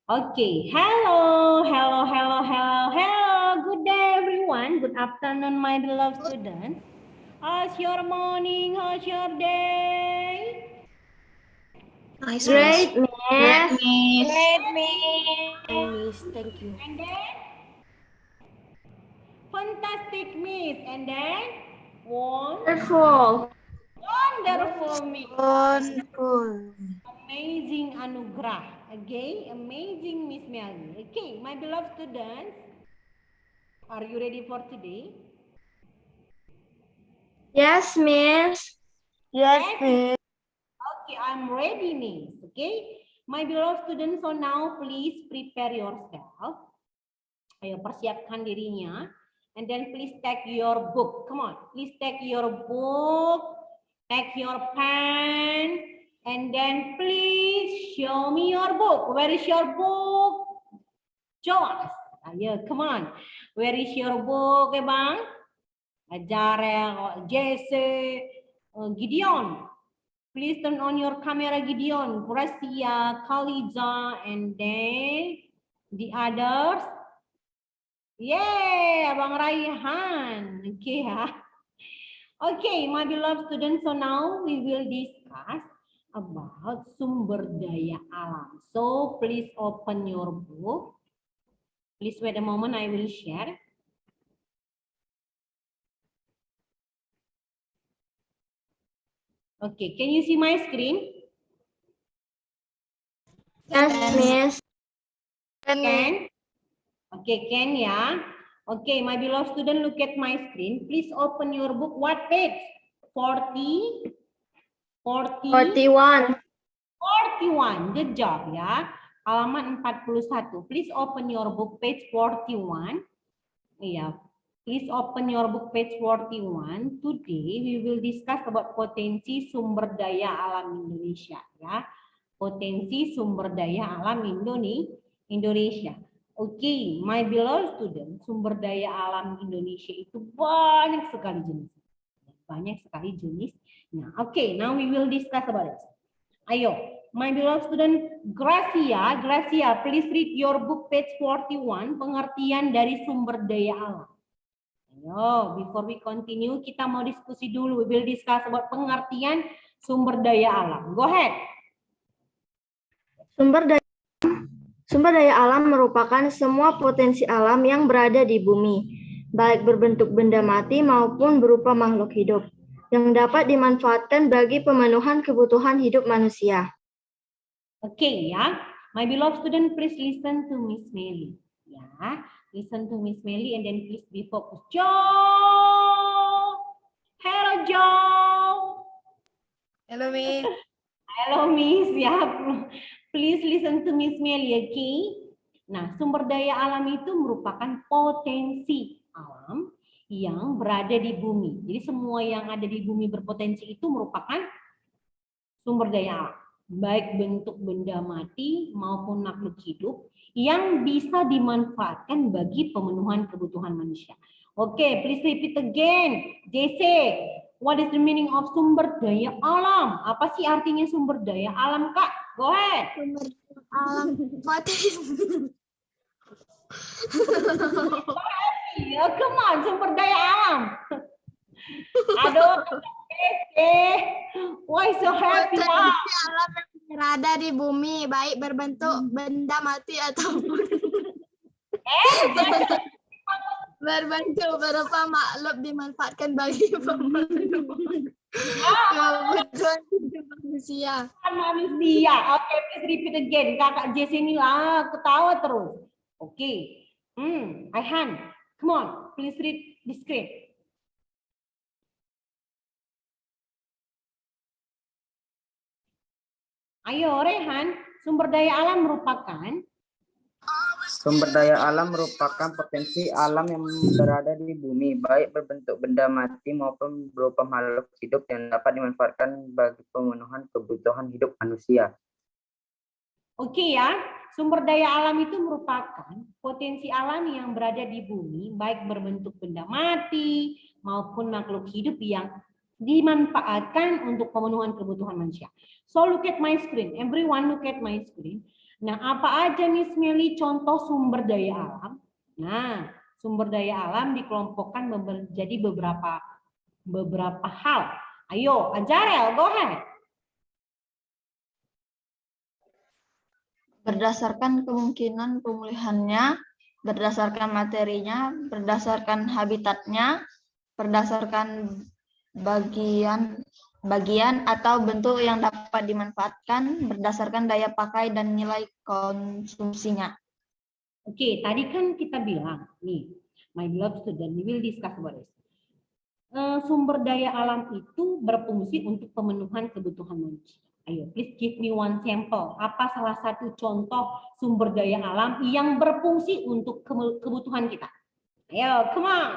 Okay, hello, hello, hello, hello, hello. Good day, everyone. Good afternoon, my beloved students. How's your morning? How's your day? Nice, Great, Miss. Miss. Miss. Miss, thank you. And then, fantastic, miss. And then, Wonderful. wonderful, miss. Wonderful. Amazing Anugrah. Again, amazing, Miss Melanie. Okay, my beloved students, are you ready for today? Yes, Miss. Yes, Miss. Okay, I'm ready, Miss. Okay, my beloved students, so now please prepare yourself. Ayo persiapkan dirinya. And then please take your book. Come on, please take your book, take your pen, and then please show me your book. Where is your book? Show us. Ayo, come on. Where is your book, Bang? Ajar Jesse, Gideon. Please turn on your camera, Gideon, Gracia, Khaliza, and then the others. Yay, Abang Raihan. Okay, okay, my beloved students. So now we will discuss about sumber daya alam. So please open your book. Please wait a moment. I will share. Okay, can you see my screen? Yes, Miss. Can? Okay, can ya? Okay, my beloved student, look at my screen. Please open your book. What page? 40, 41. 41. Good job ya. Halaman 41. Please open your book page 41. Iya. Please open your book page 41. Today we will discuss about potensi sumber daya alam Indonesia ya. Potensi sumber daya alam Indonesia. Oke, my beloved student, sumber daya alam Indonesia itu banyak sekali jenis. Banyak sekali jenis. Nah, oke, now we will discuss about it. Ayo, my beloved student, Gracia, please read your book page 41, pengertian dari sumber daya alam. Ayo, before we continue, kita mau diskusi dulu. We will discuss about pengertian sumber daya alam. Go ahead. Sumber daya alam merupakan semua potensi alam yang berada di bumi, baik berbentuk benda mati maupun berupa makhluk hidup, yang dapat dimanfaatkan bagi pemenuhan kebutuhan hidup manusia. Okay, ya. My beloved student, please listen to Miss Melly. Ya, listen to Miss Melly and then please be focused. Joe! Hello, Joe! Hello, Miss. Hello, Miss. Ya, please listen to Miss Melly, okay? Nah, sumber daya alam itu merupakan potensi alam yang berada di bumi. Jadi semua yang ada di bumi berpotensi itu merupakan sumber daya alam, baik bentuk benda mati maupun makhluk hidup yang bisa dimanfaatkan bagi pemenuhan kebutuhan manusia. Oke, please repeat again. JC, what is the meaning of sumber daya alam? Apa sih artinya sumber daya alam, Kak? Go ahead. Sumber alam potensi. Ya, come on, sumber daya alam. Aduh, JC, why so happy now? Potensi alam yang berada di bumi, baik berbentuk benda mati ataupun berbentuk berupa makhluk dimanfaatkan bagi pemenuhan kebutuhan hidup manusia. Manusia. Oke, please repeat again. Kakak Jess ini lah ketawa terus. Oke. Aihan, come on, please read the script. Ayo, Rehan, sumber daya alam merupakan Sumber daya alam merupakan potensi alam yang berada di bumi, baik berbentuk benda mati maupun berupa makhluk hidup yang dapat dimanfaatkan bagi pemenuhan kebutuhan hidup manusia. Oke ya, sumber daya alam itu merupakan potensi alam yang berada di bumi, baik berbentuk benda mati maupun makhluk hidup yang dimanfaatkan untuk pemenuhan kebutuhan manusia. So look at my screen. Everyone look at my screen. Nah, apa aja Miss Meli contoh sumber daya alam? Nah, sumber daya alam dikelompokkan menjadi beberapa hal. Ayo, Ajarel, go ahead. Berdasarkan kemungkinan pemulihannya, berdasarkan materinya, berdasarkan habitatnya, berdasarkan bagian atau bentuk yang dapat dimanfaatkan, berdasarkan daya pakai dan nilai konsumsinya. Oke, tadi kan kita bilang, nih, my beloved student, we will discuss about this. Sumber daya alam itu berfungsi untuk pemenuhan kebutuhan manusia. Ayo, please give me one sample. Apa salah satu contoh sumber daya alam yang berfungsi untuk kebutuhan kita? Ayo, come on.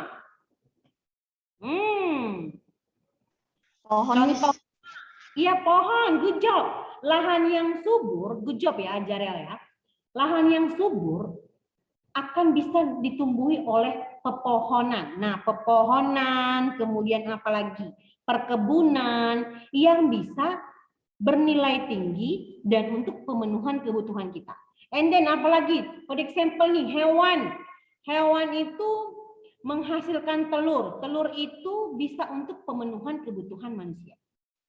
Pohon, Contoh. Iya, pohon. Good job. Lahan yang subur, good job ya, Ajarel ya. Lahan yang subur akan bisa ditumbuhi oleh pepohonan. Nah, pepohonan, kemudian apalagi perkebunan yang bisa bernilai tinggi dan untuk pemenuhan kebutuhan kita. And then apalagi, for example nih, hewan. Hewan itu menghasilkan telur. Telur itu bisa untuk pemenuhan kebutuhan manusia.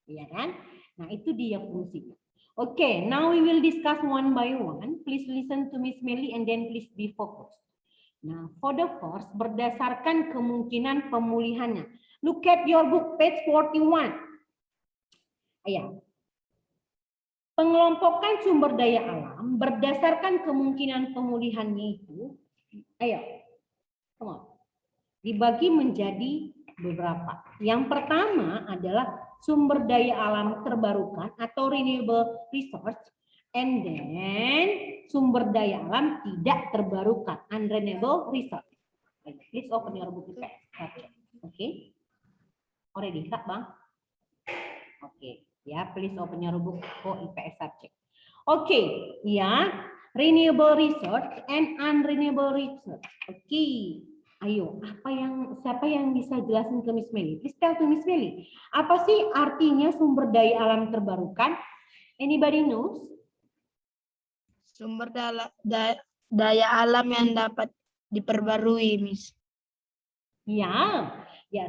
Iya kan? Nah, itu dia fungsinya. Okay, now we will discuss one by one. Please listen to Miss Meli and then please be focused. Nah, for the first, berdasarkan kemungkinan pemulihannya. Look at your book, page 41. Ayo. Pengelompokan sumber daya alam berdasarkan kemungkinan pemulihannya itu, ayo, come on, dibagi menjadi beberapa. Yang pertama adalah sumber daya alam terbarukan atau renewable resource, and then sumber daya alam tidak terbarukan, unrenewable resource. Please open your book. Okay. Already, Kak, Bang? Oke. Ya, please open your book for IPS subject. Oke, ya, renewable resource and unrenewable resource. Oke. Ayo, siapa yang bisa jelasin ke Miss Meli? Please tell to Miss Meli. Apa sih artinya sumber daya alam terbarukan? Anybody knows? Sumber daya alam yang dapat diperbarui, Miss. Ya,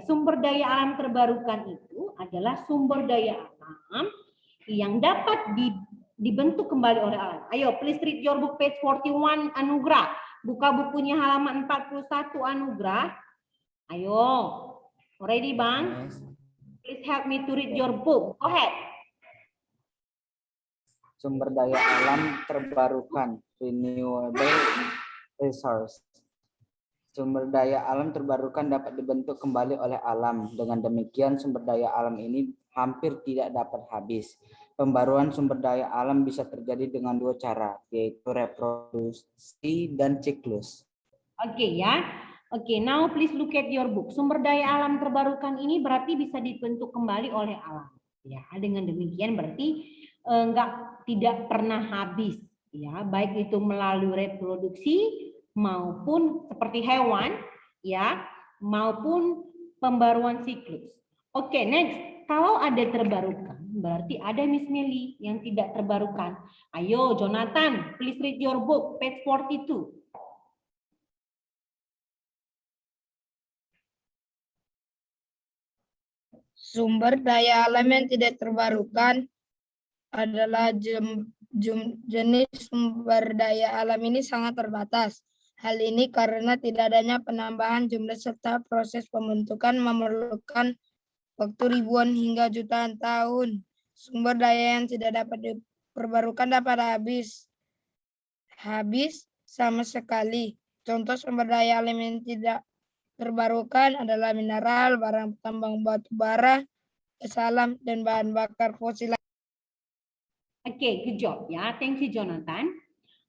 sumber daya alam terbarukan itu adalah sumber daya alam yang dapat dibentuk kembali oleh alam. Ayo, please read your book page 41, Anugrah. Buka bukunya halaman 41, Anugrah. Ayo, ready, Bang? Please help me to read your book. Go ahead. Sumber daya alam terbarukan, renewable resource. Sumber daya alam terbarukan dapat dibentuk kembali oleh alam. Dengan demikian, sumber daya alam ini hampir tidak dapat habis. Pembaruan sumber daya alam bisa terjadi dengan dua cara, yaitu reproduksi dan siklus. Oke, ya. Oke, now please look at your book. Sumber daya alam terbarukan ini berarti bisa dibentuk kembali oleh alam. Ya, dengan demikian berarti tidak pernah habis. Ya, baik itu melalui reproduksi maupun seperti hewan, ya, maupun pembaruan siklus. Oke, next. Kalau ada terbarukan, berarti ada Miss Meli yang tidak terbarukan. Ayo, Jonathan, please read your book, page 42. Sumber daya alam yang tidak terbarukan adalah jenis sumber daya alam ini sangat terbatas. Hal ini karena tidak adanya penambahan jumlah serta proses pembentukan memerlukan waktu ribuan hingga jutaan tahun. Sumber daya yang tidak dapat diperbarukan dapat habis sama sekali. Contoh sumber daya alam yang tidak terbarukan adalah mineral, barang tambang batu bara, gas alam, dan bahan bakar fosil. Oke, good job ya. Thank you, Jonathan.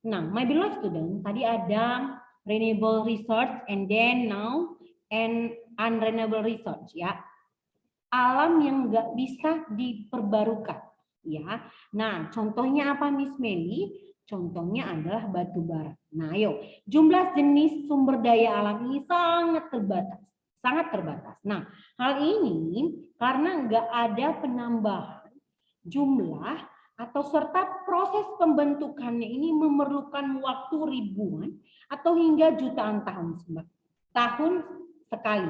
Nah, my beloved student, tadi ada renewable resource and then now and unrenewable resource ya. Alam yang nggak bisa diperbarukan ya. Nah, contohnya apa Miss Meli? Contohnya adalah batu bara. Nah, ayo, jumlah jenis sumber daya alam ini sangat terbatas. sangat terbatas. Nah, hal ini karena nggak ada penambahan jumlah atau serta proses pembentukannya ini memerlukan waktu ribuan atau hingga jutaan tahun sekali.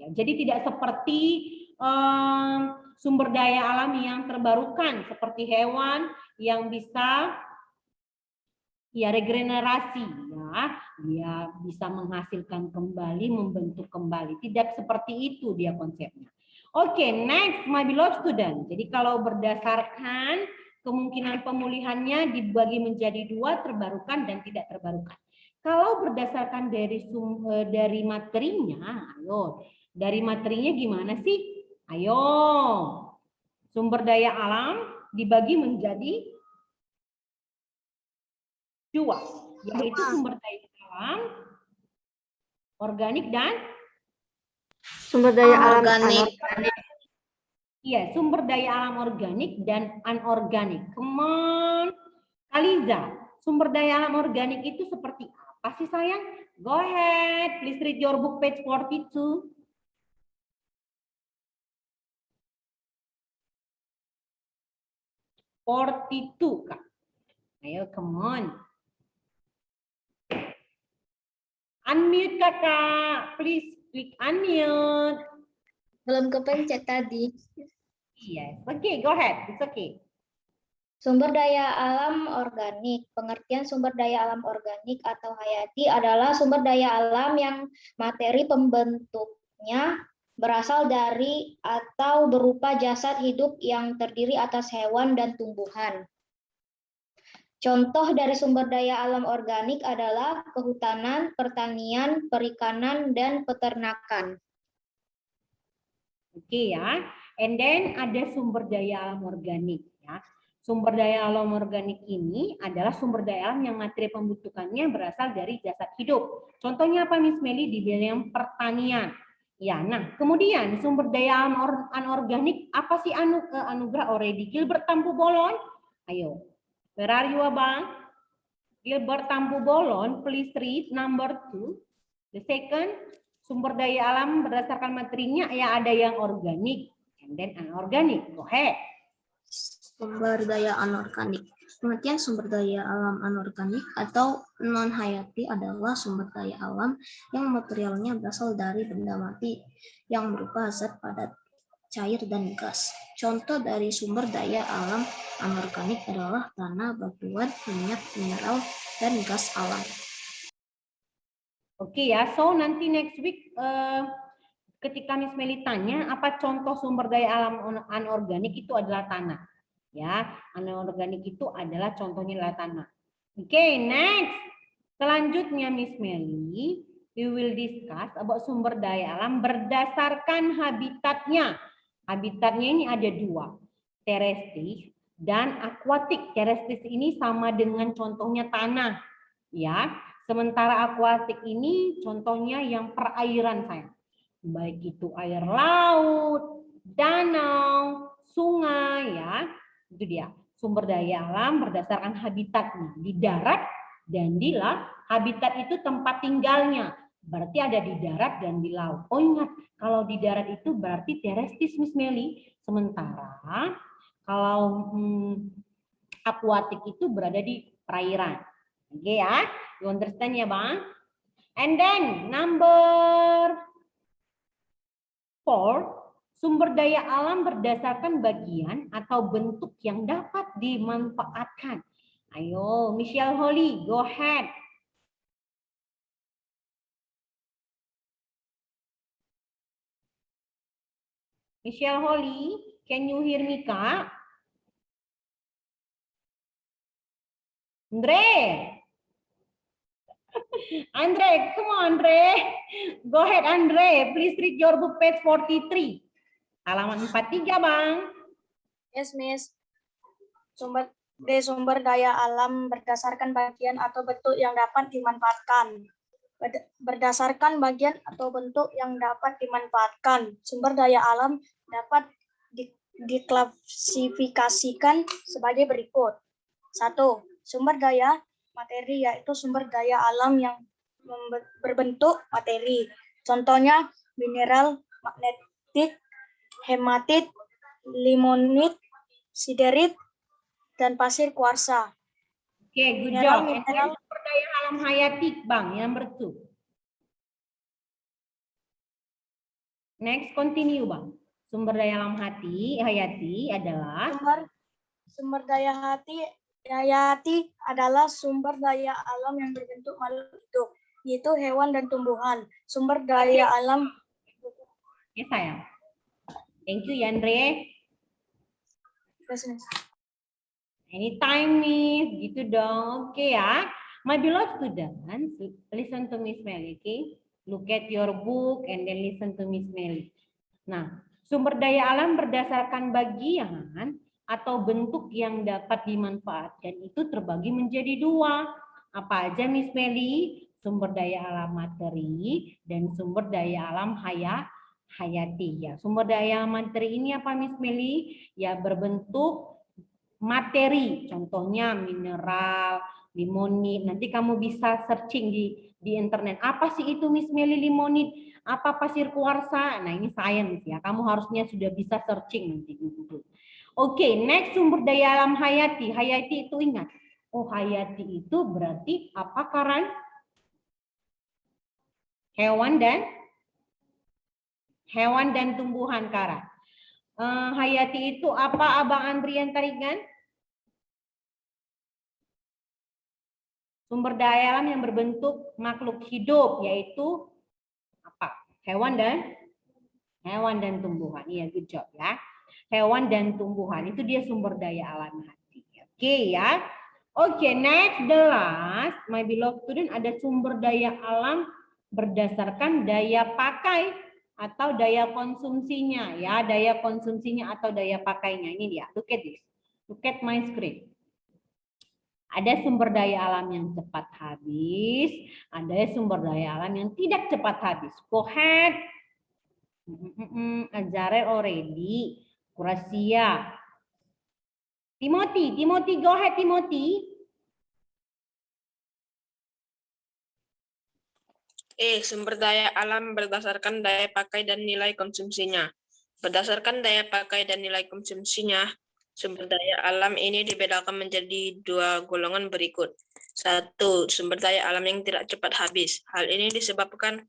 Ya, jadi tidak seperti sumber daya alam yang terbarukan seperti hewan yang bisa ya regenerasi, ya dia bisa menghasilkan kembali, membentuk kembali. Tidak seperti itu dia konsepnya. Oke, next my beloved student. Jadi kalau berdasarkan kemungkinan pemulihannya dibagi menjadi dua, terbarukan dan tidak terbarukan. Kalau berdasarkan dari materinya, ayo dari materinya gimana sih? Ayo, sumber daya alam dibagi menjadi dua, yaitu sumber daya alam organik dan Sumber daya alam Anorganik. anorganik. iya, sumber daya alam organik dan anorganik. Come on, Aliza, sumber daya alam organik itu seperti apa sih sayang? Go ahead, please read your book page 42. Kak. Ayo, come on. Unmute kakak, please click unmute. Belum kepencet tadi. Yes, okay, go ahead, it's okay. Sumber daya alam organik. Pengertian sumber daya alam organik atau hayati adalah sumber daya alam yang materi pembentuknya berasal dari atau berupa jasad hidup yang terdiri atas hewan dan tumbuhan. Contoh dari sumber daya alam organik adalah kehutanan, pertanian, perikanan, dan peternakan. Oke ya, and then ada sumber daya alam organik ya. Sumber daya alam organik ini adalah sumber daya alam yang materi pembentukannya berasal dari jasad hidup. Contohnya apa Miss Meli di bidang pertanian? Ya, nah kemudian sumber daya alam anorganik apa sih Anugrah already? Gilbert Tampu Bolon, ayo. Where are you Abang? Gilbert Tampu Bolon, please read number 2. The second, sumber daya alam berdasarkan materinya ya ada yang organik and then anorganik. Go ahead. Sumber daya anorganik. Pengertian sumber daya alam anorganik atau non-hayati adalah sumber daya alam yang materialnya berasal dari benda mati yang berupa zat padat, cair, dan gas. Contoh dari sumber daya alam anorganik adalah tanah, batuan, minyak, mineral, dan gas alam. Oke ya, so nanti next week ketika Miss Meli tanya apa contoh sumber daya alam anorganik itu adalah tanah. Ya, anorganik itu adalah contohnya adalah tanah. Oke, next. Selanjutnya Miss Meli, we will discuss about sumber daya alam berdasarkan habitatnya. Habitatnya ini ada dua, terestris dan akuatik. Terestris ini sama dengan contohnya tanah, ya. Sementara akuatik ini contohnya yang perairan sayang. Baik itu air laut, danau, sungai ya. Itu dia. Sumber daya alam berdasarkan habitatnya di darat dan di laut. Habitat itu tempat tinggalnya. Berarti ada di darat dan di laut. Oh ingat, kalau di darat itu berarti terestris Miss Meli. Sementara kalau akuatik itu berada di perairan. Oke ya. You understand ya Bang? And then number 4, sumber daya alam berdasarkan bagian atau bentuk yang dapat dimanfaatkan. Ayo, Michelle Holly, go ahead. Michelle Holly, can you hear me, Kak? Andre, come on, Andre. Go ahead, Andre. Please read your book page 43. Halaman 43, Bang. Yes, Miss. Sumber daya alam berdasarkan bagian atau bentuk yang dapat dimanfaatkan. Berdasarkan bagian atau bentuk yang dapat dimanfaatkan, sumber daya alam dapat diklasifikasikan sebagai berikut. 1. Sumber daya materi, yaitu sumber daya alam yang berbentuk materi. Contohnya mineral, magnetit, hematit, limonit, siderit, dan pasir kuarsa. Oke, good Mineral, job. And then sumber daya alam hayati, Bang, yang bertu. Next, continue, Bang. Sumber daya alam hayati adalah Sumber daya hayati adalah sumber daya alam yang berbentuk makhluk hidup, yaitu hewan dan tumbuhan. Sumber daya alam. ya sayang. Thank you, Yandre. Anytime, Miss. Gitu dong. Oke ya. My beloved students, listen to Miss Melly, okay? Look at your book and then listen to Miss Melly. Nah, sumber daya alam berdasarkan bagian atau bentuk yang dapat dimanfaatkan itu terbagi menjadi dua. Apa aja, Miss Melly? Sumber daya alam materi dan sumber daya alam hayati. Ya, sumber daya alam materi ini apa, Miss Melly? Ya, berbentuk materi, contohnya mineral, limonit. Nanti kamu bisa searching di internet. Apa sih itu, Miss Melly, limonit? Apa pasir kuarsa? Nah, ini sains ya. Kamu harusnya sudah bisa searching nanti di Google. Oke, next sumber daya alam hayati. Hayati itu ingat. Oh, hayati itu berarti apa, Karan? Hewan dan tumbuhan, Karan. Hayati itu apa, Abang Andrian Tarigan? Sumber daya alam yang berbentuk makhluk hidup, yaitu apa? Hewan dan tumbuhan. Iya, good job ya. Hewan dan tumbuhan itu dia sumber daya alam hati. Oke ya. Oke, next the last, my beloved student, ada sumber daya alam berdasarkan daya pakai atau daya konsumsinya ya, daya konsumsinya atau daya pakainya. Ini dia. Look at this. Look at my screen. Ada sumber daya alam yang cepat habis, ada sumber daya alam yang tidak cepat habis. Go ahead. Azarel already. Kurasia. Timothy, go ahead, Timothy. Sumber daya alam berdasarkan daya pakai dan nilai konsumsinya. Berdasarkan daya pakai dan nilai konsumsinya, sumber daya alam ini dibedakan menjadi dua golongan berikut. 1. Sumber daya alam yang tidak cepat habis. Hal ini disebabkan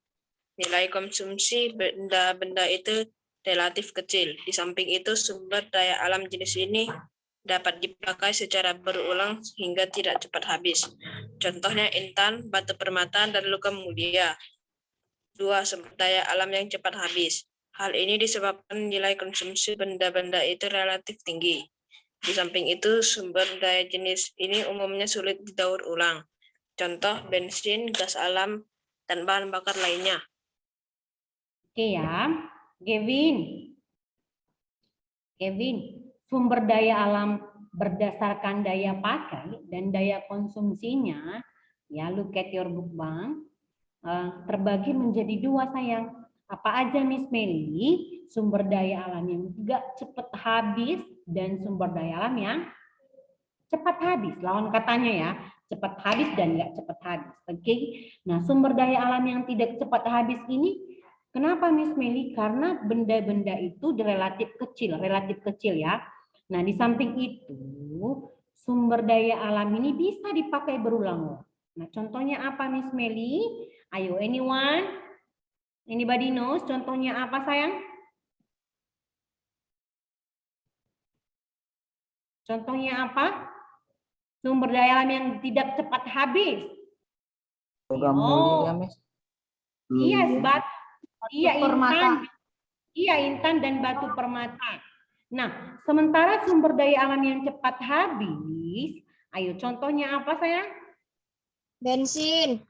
nilai konsumsi benda-benda itu relatif kecil. Di samping itu, sumber daya alam jenis ini dapat dipakai secara berulang hingga tidak cepat habis. Contohnya intan, batu permata, dan logam mulia. 2. Sumber daya alam yang cepat habis. Hal ini disebabkan nilai konsumsi benda-benda itu relatif tinggi. Di samping itu, sumber daya jenis ini umumnya sulit didaur ulang. Contoh bensin, gas alam, dan bahan bakar lainnya. Oke ya, Kevin, sumber daya alam berdasarkan daya pakai dan daya konsumsinya, ya look at your book, Bang, terbagi menjadi dua, sayang. Apa aja, Miss Melly? Sumber daya alam yang tidak cepat habis dan sumber daya alam yang cepat habis. Lawan katanya ya, cepat habis dan nggak cepat habis. Oke. Nah, sumber daya alam yang tidak cepat habis ini, kenapa, Miss Melly? Karena benda-benda itu relatif kecil ya. Nah, di samping itu, sumber daya alam ini bisa dipakai berulang-ulang. Nah, contohnya apa, Miss Melly? Ayo, anyone? Anybody knows? Contohnya apa, sayang? Contohnya apa? Sumber daya alam yang tidak cepat habis. Logam mulia, Miss. Iya, intan dan batu permata. Nah, sementara sumber daya alam yang cepat habis, ayo contohnya apa, sayang? Bensin.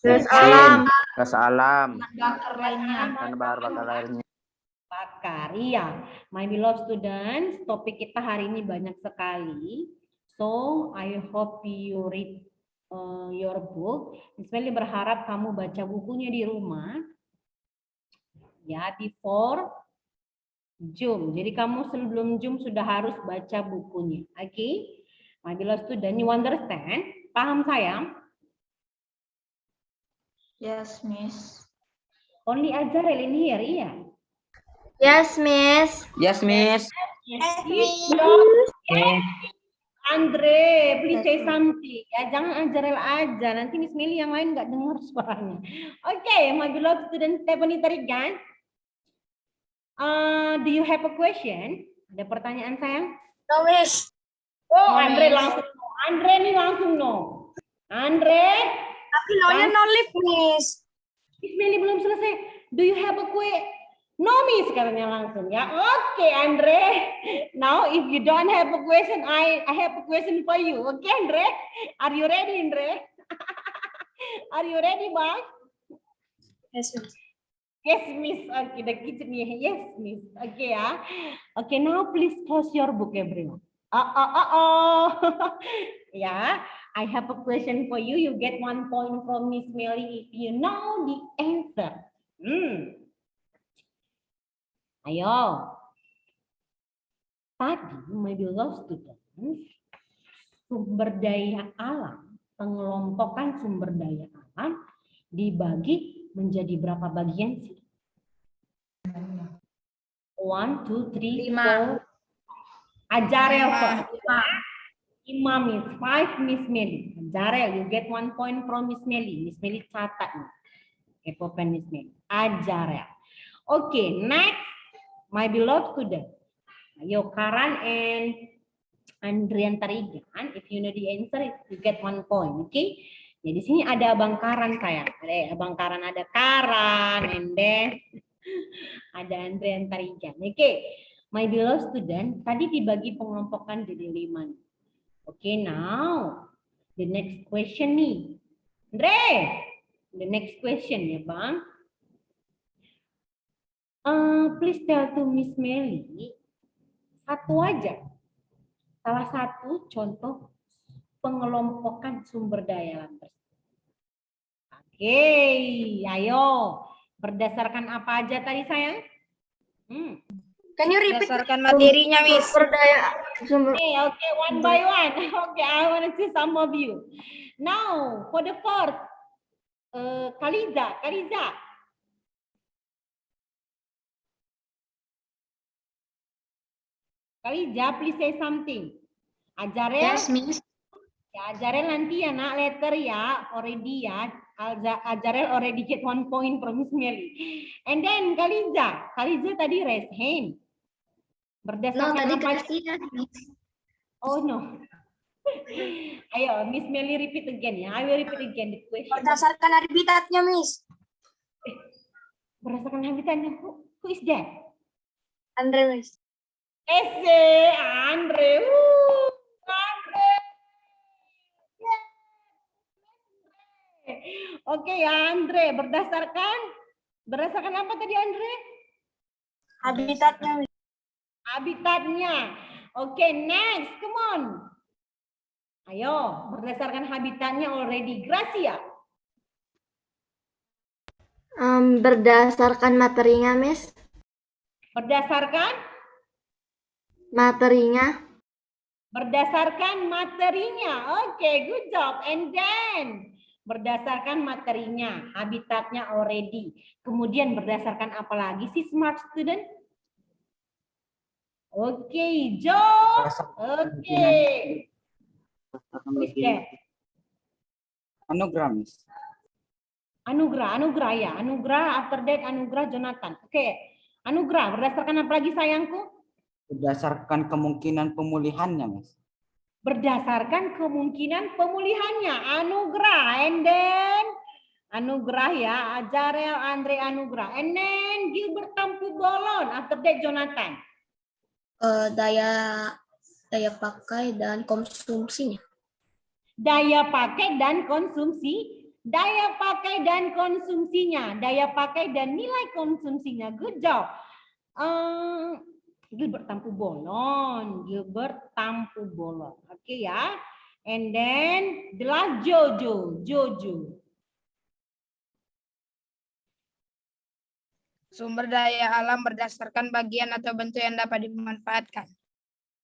Gas alam. Gas alam. Bakar lainnya. Dan bahan bakar lainnya. Bakar, iya. My beloved students, topik kita hari ini banyak sekali. So, I hope you read your book. Misalnya berharap kamu baca bukunya di rumah. Ya, before Zoom. Jadi kamu sebelum Zoom sudah harus baca bukunya. Oke? Okay? My beloved student, you understand? Paham, sayang? Yes, Miss. Only Azarel in here, iya. Yes, Miss. Yes, Miss. Yes, Okay. Andre, please say something. Ya, jangan Azarel aja. Nanti Miss Meli yang lain nggak dengar suaranya. Oke, my beloved student Stephanie Tarigan. Do you have a question? Ada pertanyaan sayang? No, Miss. Oh, No, Andre Miss. langsung. Andre nih langsung no. Andre, Tapi no-nya no lift, Miss. Miss Meli belum selesai. Do you have a question? No, Miss, katanya langsung ya. Oke, Andre. Now, if you don't have a question, I have a question for you. Okay, Andre? Are you ready, Andre? Are you ready, Bang? Yes, Miss. Yes, Miss. Okay, the kitchen. Yes, Miss. Okay, ya. Okay, now please close your book, everyone. Yeah, I have a question for you. You get 1 point from Miss Meli if you know the answer. Ayo. Tadi, my beloved students, sumber daya alam, pengelompokan sumber daya alam dibagi menjadi berapa bagian sih? 1, 2, 3, 4. Ajarel, 5 Miss, 5 Miss Meli. Ajarel, you get 1 point from Miss Meli. Miss Meli catat nih. Kepopen Miss Meli. Ajarel. Okay, next, my beloved student. Ayo, Karan and Andrian Tarigan. If you know the answer, you get 1 point. Okay? Ya, di sini ada Abang Karan sayang. Ada Abang Karan, ada Karan, and then ada Andrian Tarigan. Okay, my beloved student, tadi dibagi pengelompokan jadi 5. Okay, now the next question nih. Andre, the next question ya Bang. Please tell to Miss Meli satu aja. Salah satu contoh pengelompokan sumber daya alam tersebut. Oke, ayo. Berdasarkan apa aja tadi sayang? Can you repeat? Berdasarkan materinya, Miss. Sumber Okay, one by one. Okay, I want to see some of you. Now, for the fourth, Kaliza. Kaliza, please say something. Ajarel? Yes, Miss. Ya, Ajarel nanti ya nak letter ya, already ya. Ajarel already get 1 point from Miss Meli. And then Kaliza tadi raise hand. No, Berdasarkan tadi apa? Gracia, Miss. Oh no. Ayo, Miss Meli repeat again ya. I will repeat again the question. Berdasarkan habitatnya, Miss. Berdasarkan habitatnya, who is that? Andre, Miss. Ese, Andre. Andre. Yeah. Oke ya, Andre. Berdasarkan apa tadi, Andre? Habitatnya, Miss. Habitatnya. Oke, next. Come on. Ayo, berdasarkan habitatnya already. Gracia. berdasarkan materinya, Miss. Berdasarkan Materinya. Oke, good job. And then berdasarkan materinya, habitatnya already. Kemudian berdasarkan apa lagi sih smart student? Oke, Joe. Oke. Anugerah, Miss. Anugerah ya. Anugerah, after that Anugerah Jonathan. Oke. Anugerah, berdasarkan apa lagi sayangku? Berdasarkan kemungkinan pemulihannya, Miss. Berdasarkan kemungkinan pemulihannya. Anugerah. And then Anugerah ya. Ajarel, Andre, Anugerah. And then Gilbert Tampu Bolon. After that Jonathan. Daya pakai dan konsumsinya. Daya pakai dan konsumsi. Daya pakai dan konsumsinya. Daya pakai dan nilai konsumsinya. Good job. Gilbert Tampu Bolon. Oke ya. And then the last Jojo. Sumber daya alam berdasarkan bagian atau bentuk yang dapat dimanfaatkan.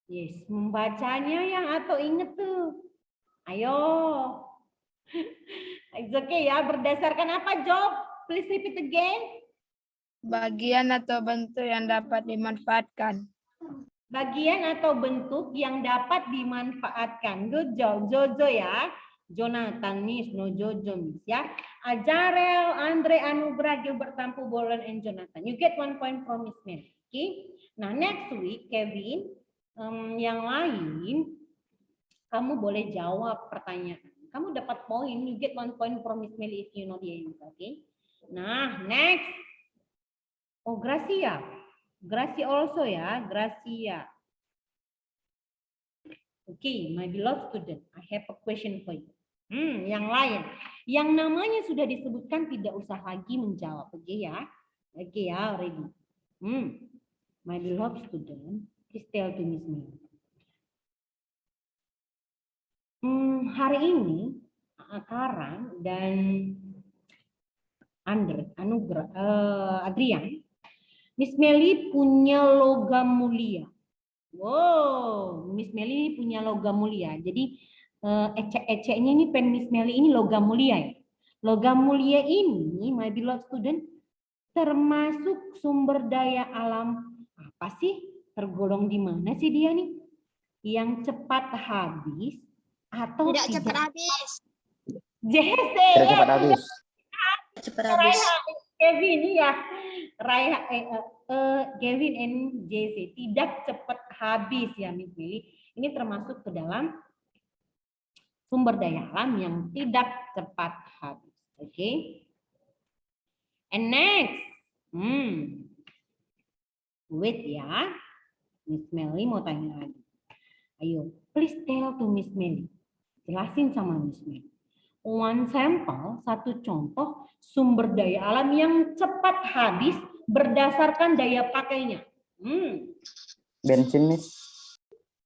Yes, membacanya yang atau inget tuh. Ayo. It's okay ya. Berdasarkan apa, Job? Please repeat again. bagian atau bentuk yang dapat dimanfaatkan. Bagian atau bentuk yang dapat dimanfaatkan. Good job, Jojo ya. Jonathan, Miss, no Jojo, Miss ya. Ajarel, Andre, Anugrah, Gilbert, Tampu, Bolan, and Jonathan. You get 1 point from Miss Mary. Okay. Nah, next week, Kevin, yang lain, kamu boleh jawab pertanyaan. Kamu dapat poin. You get 1 point from Miss Mary if you know the answer. Okay. Nah, next. Oh, Gracia. Gracia also ya, Gracia. Okay, my beloved student, I have a question for you. Yang lain, yang namanya sudah disebutkan tidak usah lagi menjawab, oke ya? Oke ya, ready. My beloved student, please tell to Miss Mary. Hari ini Karan dan Andre, Anugrah, Adrian, Miss Meli punya logam mulia. Wow, Miss Meli punya logam mulia. Jadi ecek-eceknya ini pen Miss Meli ini logam mulia ya. Logam mulia ini, my beloved student, termasuk sumber daya alam apa sih? Tergolong di mana sih dia nih? Yang cepat habis atau Tidak cepat habis. Jesse, Cepat habis. Cepat habis. Kevin ya. Kevin and JC tidak cepat habis ya Miss Meli. Ini termasuk ke dalam sumber daya alam yang tidak cepat habis. Oke. And next. Wait ya. Miss Meli mau tanya lagi. Ayo, please tell to Miss Meli. Jelasin sama Miss Meli. One sample, satu contoh sumber daya alam yang cepat habis berdasarkan daya pakainya. Bensin, Miss.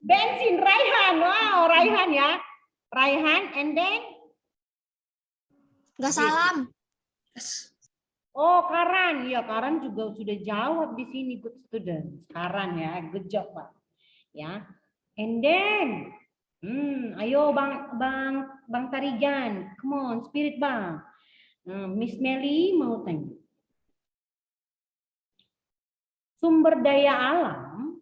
Bensin, Raihan. Wow, Raihan ya. Raihan, and then? Gas alam. Oh, Karan. Ya, Karan juga sudah jawab di sini, good student. Karan ya, good job, Pak. Ya. And then, ayo Bang Tarigan. Come on, spirit Bang. Miss Meli mau tanya. Sumber daya alam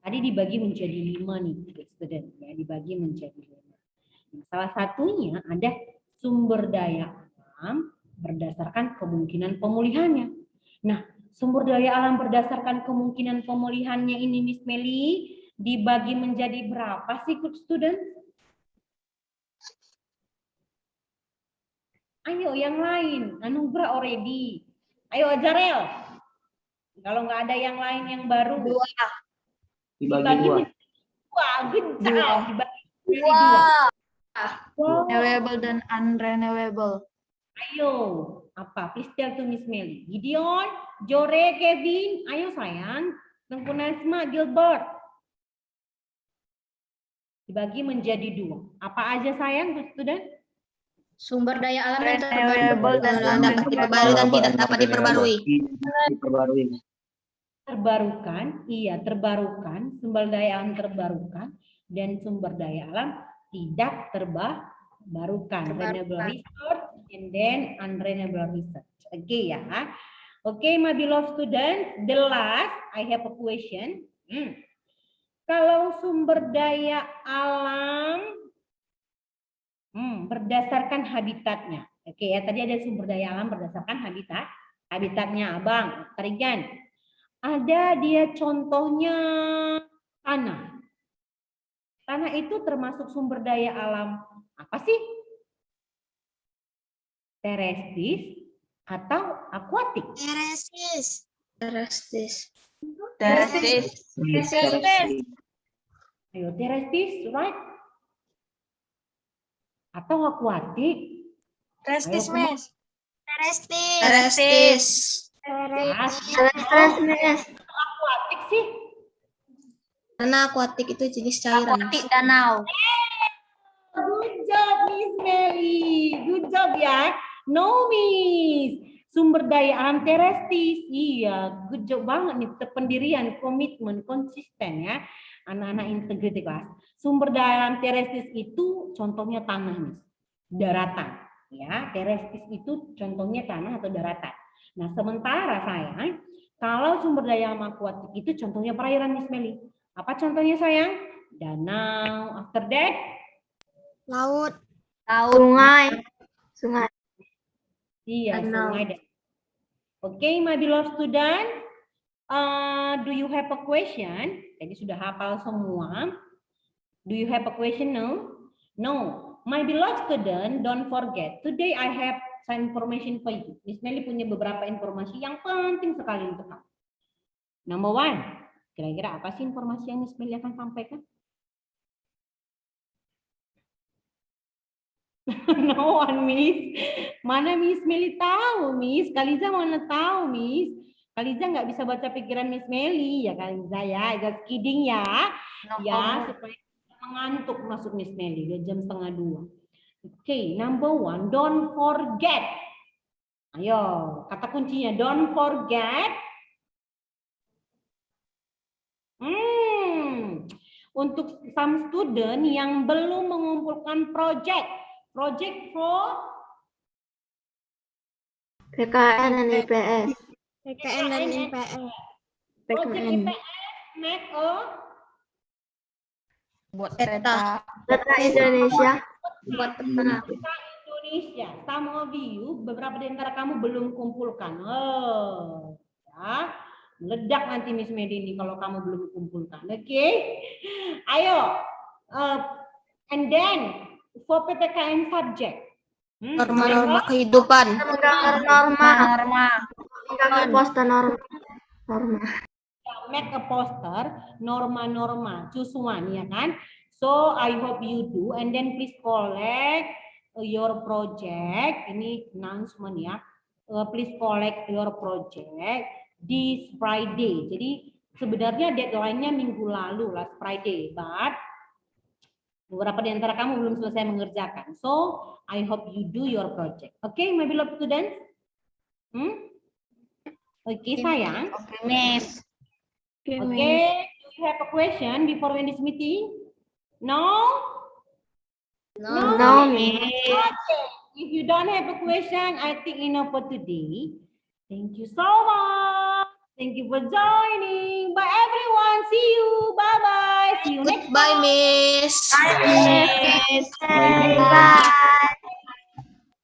tadi dibagi menjadi 5 nih, student ya, dibagi menjadi 5. Salah satunya ada sumber daya alam berdasarkan kemungkinan pemulihannya. Nah, sumber daya alam berdasarkan kemungkinan pemulihannya ini Miss Meli dibagi menjadi berapa sih, good student? Ayo yang lain, Anugrah already. Ayo Ajarel. Kalau nggak ada yang lain yang baru. Dibagi 2. Good job. Dibagi 2. Renewable dan unrenewable. Ayo, apa? Please tell to Miss Meli. Gideon, Jore, Kevin, ayo sayang. Tengku Nasma, Gilbert. Dibagi menjadi 2. Apa aja sayang, good student? Sumber daya alam yang Renewable dan dapat diperbarui dan tidak dapat diperbarui. Terbarukan, iya terbarukan, sumber daya alam terbarukan dan sumber daya alam tidak terbarukan. Renewable resource and then unrenewable research. Oke ya. Oke, my beloved students, the last I have a question. Kalau sumber daya alam berdasarkan habitatnya. Oke ya, tadi ada sumber daya alam berdasarkan habitatnya, Abang. Tarigan. Ada dia contohnya tanah. Tanah itu termasuk sumber daya alam apa sih? Terestis atau akuatik? Teresis. Ayo, terestis, right? Atau akuatik? Terestis, Ayo, Miss. Terestis. Akuatik sih? Karena akuatik itu jenis cairan. Akuatik danau. Good job, Miss Meli. Good job ya. No, Miss. Sumber daya alam terestis. Iya, good job banget nih. Pendirian, komitmen, konsisten ya. Anak-anak integrity kelas. Sumber daya alam terestis itu contohnya tanah, Miss. Daratan. Ya, terestis itu contohnya tanah atau daratan. Nah, sementara sayang, kalau sumber daya alam akuatik itu contohnya perairan Miss Meli. Apa contohnya sayang? Danau. After that? Laut. Sungai. Sungai. Iya, Danau. sungai. Okay, my beloved student. Do you have a question? Tadi sudah hafal semua. Do you have a question? No? No. My beloved student, don't forget. Today I have some information for you. Miss Meli punya beberapa informasi yang penting sekali untuk kamu. Number one. Kira-kira apa sih informasi yang Miss Meli akan sampaikan? No one, Miss. Mana Miss Meli tahu, Miss? Kaliza mana tahu, Miss? Kaliza nggak bisa baca pikiran Miss Meli, ya Kaliza ya. Just kidding ya. Ya, supaya mengantuk masuk Miss Meli. Udah jam 1:30. Oke, number one, don't forget. Ayo, kata kuncinya, don't forget. Untuk some student yang belum mengumpulkan project for PKN dan IPS. PKN dan IPS. project PKN. IPS, make a Buat Peta. Peta Indonesia. Buat peta. Indonesia. Some of you, beberapa di antara kamu belum kumpulkan. Oh, ya. Meledak nanti Miss Medi ini kalau kamu belum kumpulkan. Oke. Ayo. And then for PPKN subject. Norma-norma kehidupan. Norma. Poster norma. Make a poster, norma-norma, choose one, ya kan? So I hope you do, and then please collect your project. Ini announcement ya. Please collect your project this Friday. Jadi sebenarnya deadline-nya minggu lalu last Friday, but beberapa di antara kamu belum selesai mengerjakan. So I hope you do your project. Okay, my beloved students. Okay, sayang. Oke, Miss. Okay, do you have a question before we end this meeting? No? No, Miss. Okay. If you don't have a question, I think enough for today. Thank you so much. Thank you for joining. Bye everyone. See you. Bye-bye. See you next Goodbye, time. Miss. Bye.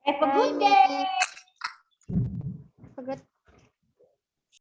Have a good day.